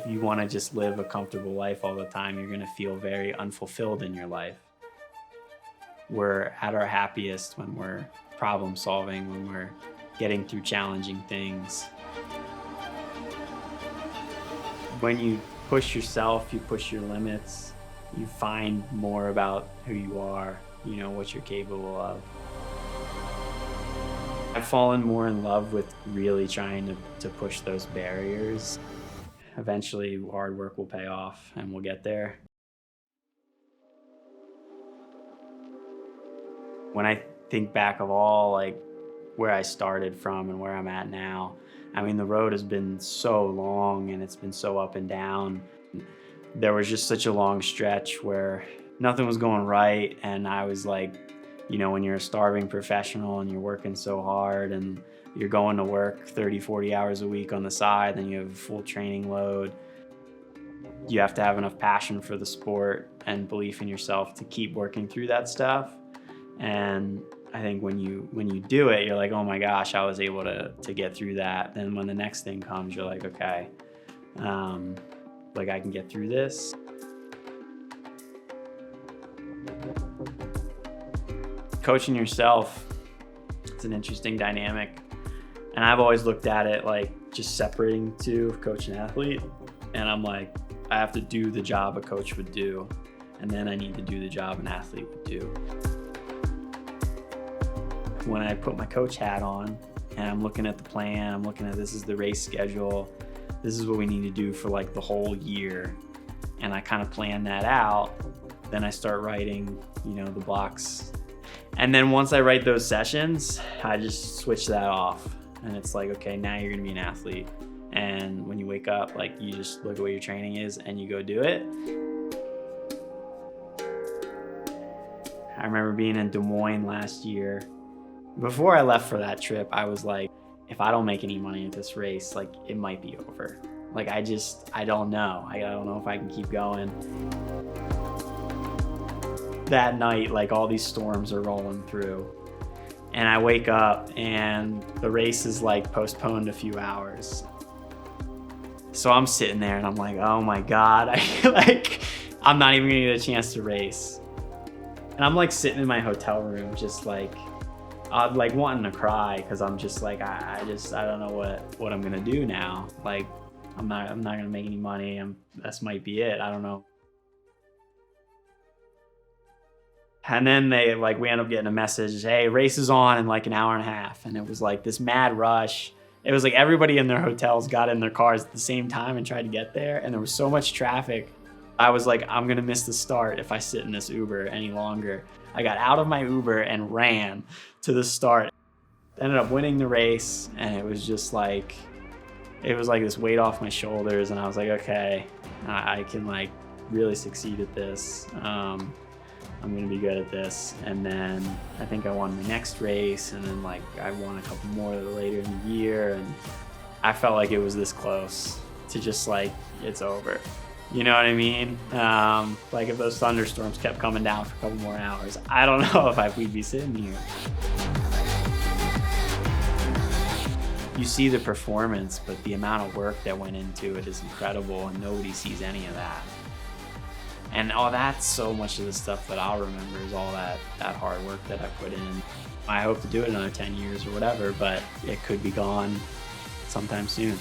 If you want to just live a comfortable life all the time, you're going to feel very unfulfilled in your life. We're at our happiest when we're problem solving, when we're getting through challenging things. When you push yourself, you push your limits, you find more about who you are, you know, what you're capable of. I've fallen more in love with really trying to push those barriers. Eventually, hard work will pay off and we'll get there. When I think back of all like where I started from and where I'm at now, I mean, the road has been so long and it's been so up and down. There was just such a long stretch where nothing was going right, and I was like, you know, when you're a starving professional and you're working so hard and you're going to work 30, 40 hours a week on the side, then you have a full training load. You have to have enough passion for the sport and belief in yourself to keep working through that stuff. And I think when you do it, you're like, oh my gosh, I was able to get through that. Then when the next thing comes, you're like, okay, like I can get through this. Coaching yourself, it's an interesting dynamic. And I've always looked at it like just separating to coach and athlete. And I'm like, I have to do the job a coach would do, and then I need to do the job an athlete would do. When I put my coach hat on and I'm looking at the plan, I'm looking at this is the race schedule, this is what we need to do for like the whole year, and I kind of plan that out, then I start writing, you know, the blocks. And then once I write those sessions, I just switch that off. And it's like, okay, now you're gonna be an athlete. And when you wake up, like you just look at what your training is and you go do it. I remember being in Des Moines last year. Before I left for that trip, I was like, if I don't make any money at this race, like it might be over. Like I don't know. I don't know if I can keep going. That night, like all these storms are rolling through. And I wake up and the race is like postponed a few hours. So I'm sitting there and I'm like, oh my God, I'm not even gonna get a chance to race. And I'm like sitting in my hotel room, just like, I'm like wanting to cry because I'm just like, I don't know what I'm gonna do now. Like, I'm not gonna make any money. This might be it. I don't know. And then we end up getting a message, hey, race is on in like an hour and a half. And it was like this mad rush. It was like everybody in their hotels got in their cars at the same time and tried to get there. And there was so much traffic. I was like, I'm gonna miss the start if I sit in this Uber any longer. I got out of my Uber and ran to the start. Ended up winning the race, and it was just like, it was like this weight off my shoulders, and I was like, okay, I can like really succeed at this. I'm gonna be good at this. And then I think I won the next race, and then like I won a couple more later in the year, and I felt like it was this close to just like, it's over. You know what I mean? Like if those thunderstorms kept coming down for a couple more hours, I don't know if we'd be sitting here. You see the performance, but the amount of work that went into it is incredible, and nobody sees any of that. And that's so much of the stuff that I'll remember is all that hard work that I put in. I hope to do it another 10 years or whatever, but it could be gone sometime soon.